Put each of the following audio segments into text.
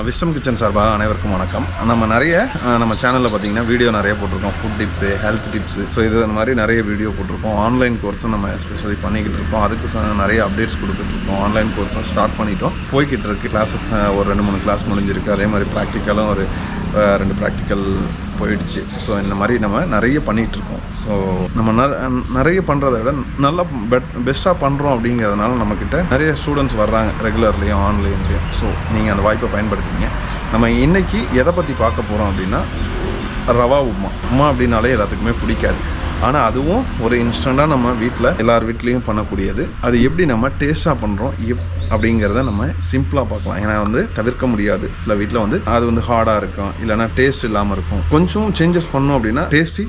Wisdom kitchen சார்பாக அனைவருக்கும் வணக்கம். நம்ம சேனலில் பார்த்தீங்கன்னா வீடியோ நிறைய போட்டிருக்கோம். Food tips, health tips, so இது அந்த மாதிரி நிறைய வீடியோ போட்டிருக்கோம். ஆன்லைன் கோர்ஸும் நம்ம எஸ்பெஷலி பண்ணிக்கிட்டு இருக்கோம். அதுக்கு நிறைய அப்டேட்ஸ் கொடுத்துட்ருக்கோம். ஆன்லைன் கோர்ஸும் ஸ்டார்ட் பண்ணிட்டோம், போய்கிட்டு இருக்குது. கிளாஸஸ் ஒரு 2-3 கிளாஸ் முடிஞ்சிருக்கு. அதே மாதிரி ப்ராக்டிக்கலும் ஒரு 2 ப்ராக்டிக்கல் போயிடுச்சு. ஸோ இந்த மாதிரி நம்ம நிறைய பண்ணிகிட்ருக்கோம். ஸோ நம்ம நிறைய பண்ணுறத விட நல்லா பெஸ்ட்டாக பண்ணுறோம். அப்படிங்கிறதுனால நம்மக்கிட்ட நிறைய ஸ்டூடெண்ட்ஸ் வர்றாங்க, ரெகுலர்லேயும் ஆன்லைன்லேயும். ஸோ நீங்கள் அந்த வாய்ப்பை பயன்படுத்திங்க. நம்ம இன்றைக்கி எதை பற்றி பார்க்க போகிறோம் அப்படின்னா, ரவா உப்புமா அப்படின்னாலே எல்லாத்துக்குமே பிடிக்காது. ஆனால் அதுவும் ஒரு இன்ஸ்டண்ட்டாக நம்ம எல்லார் வீட்லேயும் பண்ணக்கூடியது. அது எப்படி நம்ம டேஸ்ட்டாக பண்ணுறோம் அப்படிங்கிறத நம்ம சிம்பிளாக பார்க்கலாம். ஏன்னா தவிர்க்க முடியாது. சில வீட்டில் அது ஹார்டாக இருக்கும், இல்லைனா டேஸ்ட் இல்லாமல் இருக்கும். கொஞ்சம் சேஞ்சஸ் பண்ணோம் அப்படின்னா டேஸ்டி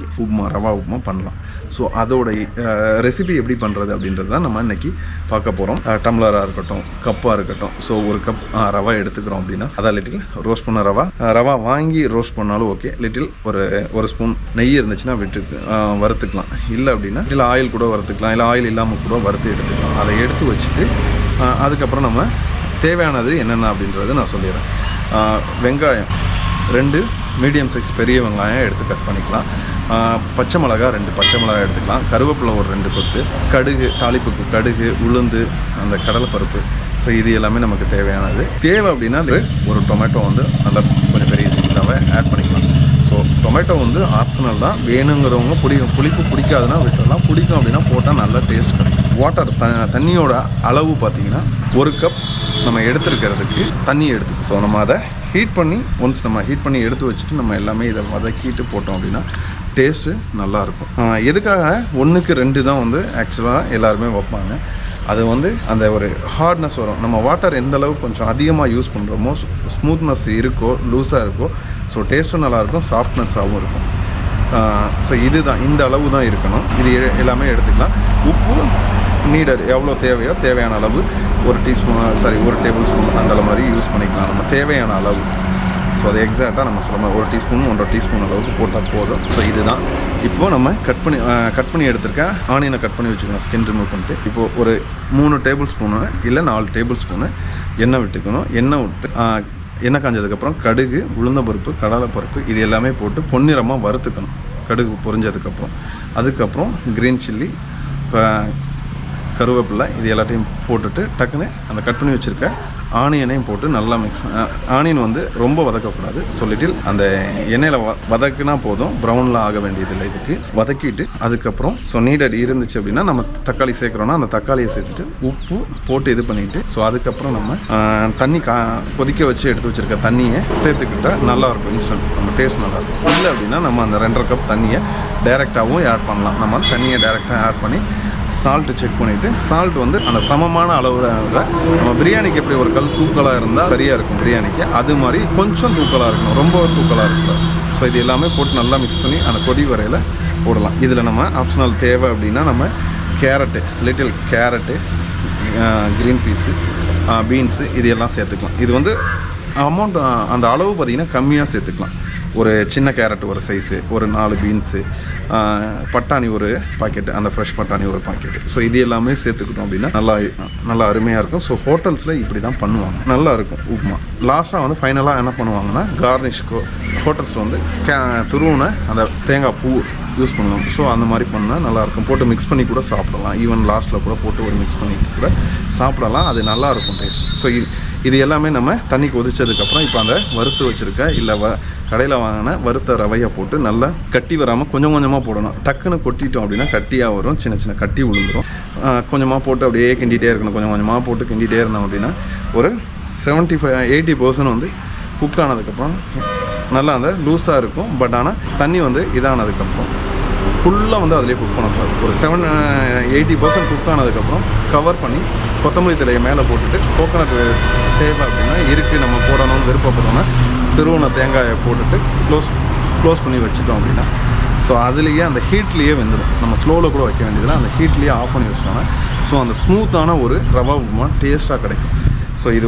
ரவா உப்புமா பண்ணலாம். ஸோ அதோட ரெசிபி எப்படி பண்ணுறது அப்படின்றது தான் நம்ம இன்றைக்கி பார்க்க போகிறோம். டம்ளராக இருக்கட்டும், கப்பாக இருக்கட்டும். ஸோ ஒரு கப் ரவா எடுத்துக்கிறோம் அப்படின்னா அதை லிட்டில் ரோஸ்ட் பண்ண ரவா வாங்கி ரோஸ்ட் பண்ணாலும் ஓகே. லிட்டில் ஒரு ஸ்பூன் நெய் இருந்துச்சுன்னா வறுத்துக்கலாம். இல்லை அப்படின்னா இல்லை ஆயில் கூட வறுத்துக்கலாம், இல்லை ஆயில் இல்லாமல் கூட வறுத்து எடுத்துக்கலாம். அதை எடுத்து வச்சுட்டு அதுக்கப்புறம் நம்ம தேவையானது என்னென்ன அப்படின்றது நான் சொல்லிடுறேன். வெங்காயம் 2 மீடியம் சைஸ் பெரிய வெங்காயம் எடுத்து கட் பண்ணிக்கலாம். பச்சை மிளகா 2 பச்சை மிளகாய் எடுத்துக்கலாம். கருவேப்பிலை ஒரு 2 கொத்து, கடுகு, தாளிப்புக்கு கடுகு, உளுந்து, அந்த கடலைப்பருப்பு. ஸோ இது எல்லாமே நமக்கு தேவையானது. தேவை அப்படின்னா ஒரு டொமேட்டோ நல்லா கொஞ்சம் பெரிய சைஸாக ஆட் பண்ணிக்கலாம். ஸோ டொமேட்டோ ஆப்ஷனல் தான். வேணுங்கிறவங்க புளிப்பு பிடிக்காதுன்னா விட்டுடலாம். பிடிக்கும் அப்படின்னா போட்டால் நல்லா டேஸ்ட் கிடைக்கும். வாட்டர் தண்ணியோட அளவு பார்த்திங்கன்னா 1 கப் நம்ம எடுத்துருக்கிறதுக்கு தண்ணி எடுத்துக்கும். ஸோ நம்ம அதை ஹீட் பண்ணி எடுத்து வச்சுட்டு நம்ம எல்லாமே இதை வதக்கிட்டு போட்டோம் அப்படின்னா டேஸ்ட்டு நல்லாயிருக்கும். எதுக்காக 1க்கு 2 தான் ஆக்சுவலாக எல்லாருமே வைப்பாங்க. அது அந்த ஒரு ஹார்ட்னஸ் வரும். நம்ம வாட்டர் எந்த அளவுக்கு கொஞ்சம் அதிகமாக யூஸ் பண்ணுறோமோ, ஸ்மூத்னஸ் இருக்கோ, லூஸாக இருக்கோ, ஸோ டேஸ்ட்டும் நல்லாயிருக்கும், சாஃப்ட்னஸாகவும் இருக்கும். ஸோ இந்த அளவு தான் இருக்கணும். இது எல்லாமே எடுத்துக்கலாம். உப்பு நீடர் எவ்வளோ தேவையோ தேவையான அளவு ஒரு டேபிள் ஸ்பூன் அந்த மாதிரி யூஸ் பண்ணிக்கலாம். நம்ம தேவையான அளவு. ஸோ அது எக்ஸாக்டாக நம்ம சொல்லணும். 1 டீஸ்பூன் 1.5 டீஸ்பூன் அளவுக்கு போட்டால் போதும். ஸோ இதுதான். இப்போது நம்ம கட் பண்ணி எடுத்துருக்கேன். ஆனியனை கட் பண்ணி வச்சுக்கணும், ஸ்கின் ரிமூவ் பண்ணிட்டு. இப்போது ஒரு 3 டேபிள் ஸ்பூனு இல்லை 4 டேபிள் ஸ்பூனு எண்ணெய் விட்டுக்கணும். எண்ணெய் காஞ்சதுக்கப்புறம் கடுகு, உளுந்தம்பருப்பு, கடலைப்பருப்பு இது எல்லாமே போட்டு பொன்னிறமாக வறுத்துக்கணும். கடுகு பொரிஞ்சதுக்கப்புறம் அதுக்கப்புறம் க்ரீன் சில்லி, கருவேப்பிலை இது எல்லாத்தையும் போட்டுட்டு டக்குன்னு அந்த கட் பண்ணி வச்சுருக்க ஆனியனையும் போட்டு நல்லா ஆனியன் ரொம்ப வதக்கக்கூடாது. சொல்லிட்டு அந்த எண்ணெயில் வதக்குனா போதும், ப்ரௌனில் ஆக வேண்டியதில்லை. இதுக்கு வதக்கிட்டு அதுக்கப்புறம் நீடர் இருந்துச்சு அப்படின்னா நம்ம தக்காளி சேர்க்குறோன்னா அந்த தக்காளியை சேர்த்துட்டு உப்பு போட்டு இது பண்ணிவிட்டு, ஸோ அதுக்கப்புறம் நம்ம தண்ணி கொதிக்க வச்சு எடுத்து வச்சுருக்க தண்ணியை சேர்த்துக்கிட்டால் நல்லாயிருக்கும். இன்ஸ்டன்ட் நம்ம டேஸ்ட் நல்லாயிருக்கும். இல்லை அப்படின்னா நம்ம அந்த 2.5 கப் தண்ணியை டைரெக்டாகவும் ஆட் பண்ணலாம். நம்ம தண்ணியை டைரெக்டாக ஆட் பண்ணி சால்ட்டு செக் பண்ணிவிட்டு, சால்ட் அந்த சமமான அளவில் நம்ம பிரியாணிக்கு எப்படி ஒரு கல் தூக்கலாக இருந்தால் சரியாக இருக்கும் பிரியாணிக்கு, அது மாதிரி கொஞ்சம் தூக்கலாக இருக்கணும், ரொம்ப தூக்கலாக இருக்கணும். ஸோ இது எல்லாமே போட்டு நல்லா மிக்ஸ் பண்ணி அந்த கொதி வரையில் போடலாம். இதில் நம்ம ஆப்ஷனல் தேவை அப்படின்னா நம்ம லிட்டில் கேரட்டு, க்ரீன் பீன்ஸு இது எல்லாம் சேர்த்துக்கலாம். இது அமௌண்ட் அந்த அளவு பார்த்திங்கன்னா கம்மியாக சேர்த்துக்கலாம். ஒரு சின்ன கேரட் ஒரு சைஸு, ஒரு 4 பீன்ஸு, பட்டாணி ஒரு பாக்கெட்டு, அந்த ஃப்ரெஷ் பட்டாணி ஒரு பாக்கெட்டு. ஸோ இது எல்லாமே சேர்த்துக்கிட்டோம் அப்படின்னா நல்லா அருமையாக இருக்கும். ஸோ ஹோட்டல்ஸில் இப்படி தான் பண்ணுவாங்க, நல்லாயிருக்கும் உப்புமா. லாஸ்ட்டாக ஃபைனலாக என்ன பண்ணுவாங்கன்னா கார்னிஷ்க்கோ ஹோட்டல்ஸில் துருவுன அந்த தேங்காய் பூ யூஸ் பண்ணுவோம். ஸோ அந்த மாதிரி பண்ணால் நல்லாயிருக்கும். போட்டு மிக்ஸ் பண்ணி கூட சாப்பிடலாம். ஈவன் லாஸ்ட்டில் கூட போட்டு ஒரு மிக்ஸ் பண்ணி கூட சாப்பிடலாம். அது நல்லாயிருக்கும் டேஸ்ட். ஸோ இது எல்லாமே நம்ம தண்ணி கொதிச்சதுக்கப்புறம் இப்போ அந்த வறுத்து வச்சுருக்க இல்லை கடையில் வாங்கின வறுத்த ரவையை போட்டு நல்லா கட்டி வராமல் கொஞ்சம் கொஞ்சமாக போடணும். டக்குன்னு கொட்டிட்டோம் அப்படின்னா கட்டியாக வரும், சின்ன கட்டி விழுந்துடும். கொஞ்சமாக போட்டு அப்படியே கிண்டிகிட்டே இருக்கணும். கொஞ்சமாக போட்டு கிண்டிகிட்டே இருந்தோம் அப்படின்னா ஒரு 75-80% குக் ஆனதுக்கப்புறம் நல்லா அந்த லூஸாக இருக்கும். பட் ஆனால் தண்ணி இதானதுக்கப்புறம் ஃபுல்லாக அதிலே குக் பண்ணக்கூடாது. ஒரு 80% குக் ஆனதுக்கப்புறம் கவர் பண்ணி கொத்தமல்லி தலையை மேலே போட்டுட்டு கோகோனட் தேவை அப்படின்னா நம்ம போடணும்னு விருப்பப்பட்டோன்னா திருவண்ண தேங்காயை போட்டுட்டு க்ளோஸ் பண்ணி வச்சுட்டோம் அப்படின்னா ஸோ அதுலேயே அந்த ஹீட்லேயே வெந்துடும். நம்ம ஸ்லோவில் கூட வைக்க வேண்டியதில்லை, அந்த ஹீட்லேயே ஆஃப் பண்ணி வச்சிட்டோன்னா ஸோ அந்த ஸ்மூத்தான ஒரு ரவா உப்புமா டேஸ்ட்டாக கிடைக்கும். ஸோ இது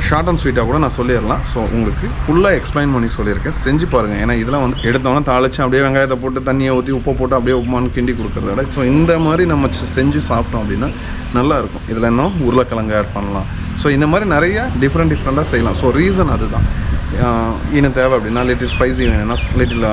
ஷார்ட் அண்ட் ஸ்வீட்டாக கூட நான் சொல்லிடலாம். ஸோ உங்களுக்கு ஃபுல்லாக எக்ஸ்பிளைன் பண்ணி சொல்லியிருக்கேன், செஞ்சு பாருங்கள். ஏன்னா இதெல்லாம் எடுத்தோன்னா தாளித்து அப்படியே வெங்காயத்தை போட்டு தண்ணியை ஊற்றி உப்பை போட்டு அப்படியே உப்புமான்னு கிண்டி கொடுக்குறத விட ஸோ இந்த மாதிரி நம்ம செஞ்சு சாப்பிட்டோம் அப்படின்னா நல்லாயிருக்கும். இதில் இன்னும் உருளைக்கிழங்கு ஆட் பண்ணலாம். ஸோ இந்த மாதிரி நிறைய டிஃப்ரெண்ட்டாக செய்யலாம். ஸோ ரீசன் அதுதான். இன்னும் தேவை அப்படின்னா லிட்டில் ஸ்பைசி வேணும்னா லிட்டில்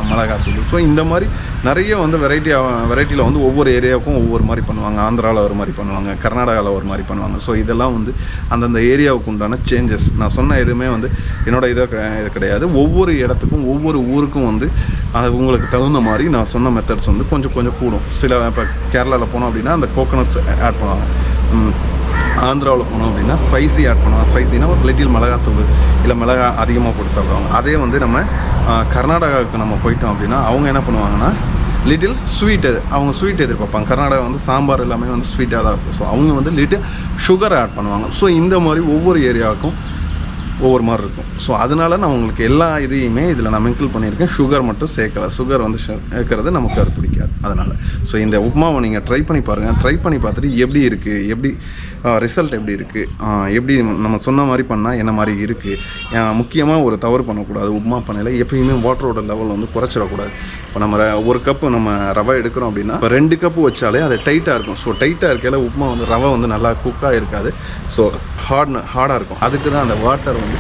மிளகாத்தூள். ஸோ இந்த மாதிரி நிறைய வந்து வெரைட்டியில் வந்து ஒவ்வொரு ஏரியாவுக்கும் ஒவ்வொரு மாதிரி பண்ணுவாங்க. ஆந்திராவில் ஒரு மாதிரி பண்ணுவாங்க, கர்நாடகாவில் ஒரு மாதிரி பண்ணுவாங்க. ஸோ இதெல்லாம் வந்து அந்தந்த ஏரியாவுக்கு உண்டான சேஞ்சஸ். நான் சொன்ன எதுவுமே வந்து என்னோட இது கிடையாது. ஒவ்வொரு இடத்துக்கும் ஒவ்வொரு ஊருக்கும் வந்து அது உங்களுக்கு தகுந்த மாதிரி நான் சொன்ன மெத்தட்ஸ் வந்து கொஞ்சம் கூடும். சில இப்போ கேரளாவில் போனோம் அப்படின்னா அந்த கோகோனட்ஸ் ஆட் பண்ணுவாங்க. ஆந்திராவில் போனோம் அப்படின்னா ஸ்பைசி ஆட் பண்ணுவாங்க. ஸ்பைசினா ஒரு லிட்டில் மிளகாத்தூள் இல்லை மிளகா அதிகமாக போட்டு சாப்பிடுவாங்க. அதே வந்து நம்ம கர்நாடகாவுக்கு நம்ம போயிட்டோம் அப்படின்னா அவங்க என்ன பண்ணுவாங்கன்னா லிட்டில் ஸ்வீட், அவங்க ஸ்வீட் எதிர்பார்ப்பாங்க. கர்நாடகா வந்து சாம்பார் எல்லாமே வந்து ஸ்வீட்டாக தான் இருக்கும். ஸோ அவங்க வந்து லிட்டில் சுகர் ஆட் பண்ணுவாங்க. ஸோ இந்த மாதிரி ஒவ்வொரு ஏரியாவுக்கும் ஒவ்வொரு மாதிரி இருக்கும். ஸோ அதனால நான் உங்களுக்கு எல்லா இதையுமே இதில் நான் மிங்கிள் பண்ணியிருக்கேன். சுகர் மட்டும் சேர்க்கலை. சுகர் வந்து சேர்க்கறது நமக்கு அது பிடிக்காது. அதனால் ஸோ இந்த உப்புமாவை நீங்கள் ட்ரை பண்ணி பாருங்கள். ட்ரை பண்ணி பார்த்துட்டு எப்படி இருக்குது, எப்படி ரிசல்ட் எப்படி இருக்குது, எப்படி நம்ம சொன்ன மாதிரி பண்ணால் என்ன மாதிரி இருக்குது. முக்கியமாக ஒரு தவறு பண்ணக்கூடாது. உப்புமா பண்ணையில் எப்பயுமே வாட்டரோட லெவல் வந்து குறைச்சிடக்கூடாது. இப்போ நம்ம ஒரு கப்பு நம்ம ரவை எடுக்கிறோம் அப்படின்னா இப்போ 2 கப்பு வச்சாலே அது டைட்டாக இருக்கும். ஸோ டைட்டாக இருக்கையில் உப்புமா வந்து ரவை வந்து நல்லா குக்காக இருக்காது. ஸோ ஹார்டாக இருக்கும். அதுக்கு தான் அந்த வாட்டர் வந்து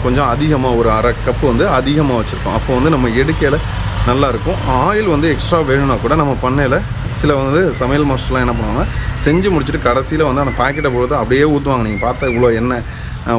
கொஞ்சம் அதிகமாக ஒரு 1/2 கப்பு வந்து அதிகமாக வச்சுருக்கோம். அப்போ வந்து நம்ம எடுக்கையில் நல்லாயிருக்கும். ஆயில் வந்து எக்ஸ்ட்ரா வேணும்னா கூட நம்ம பண்ணையில் சில வந்து சமையல் மாஸ்டர்லாம் என்ன பண்ணுவாங்க, செஞ்சு முடிச்சுட்டு கடைசியில் வந்து அந்த பாக்கெட்டை பொறுத்து அப்படியே ஊற்றுவாங்க. நீங்கள் பார்த்தா இவ்வளோ எண்ணெய்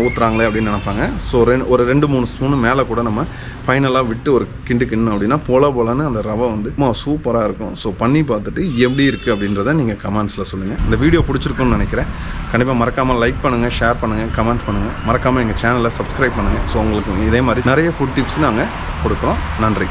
ஊற்றுறாங்களே அப்படின்னு நினைப்பாங்க. ஸோ ஒரு 2-3 ஸ்பூனு மேலே கூட நம்ம ஃபைனலாக விட்டு ஒரு கிண்டு அப்படின்னா போலன்னு அந்த ரவை வந்து சூப்பராக இருக்கும். ஸோ பண்ணி பார்த்துட்டு எப்படி இருக்குது அப்படின்றத நீங்கள் கமெண்ட்ஸில் சொல்லுங்கள். இந்த வீடியோ பிடிச்சிருக்குன்னு நினைக்கிறேன். கண்டிப்பாக மறக்காமல் லைக் பண்ணுங்கள், ஷேர் பண்ணுங்கள், கமெண்ட் பண்ணுங்கள். மறக்காமல் எங்கள் சேனலை சப்ஸ்கிரைப் பண்ணுங்கள். ஸோ உங்களுக்கு இதே மாதிரி நிறைய ஃபுட் டிப்ஸ் நாங்கள் கொடுக்குறோம். நன்றி.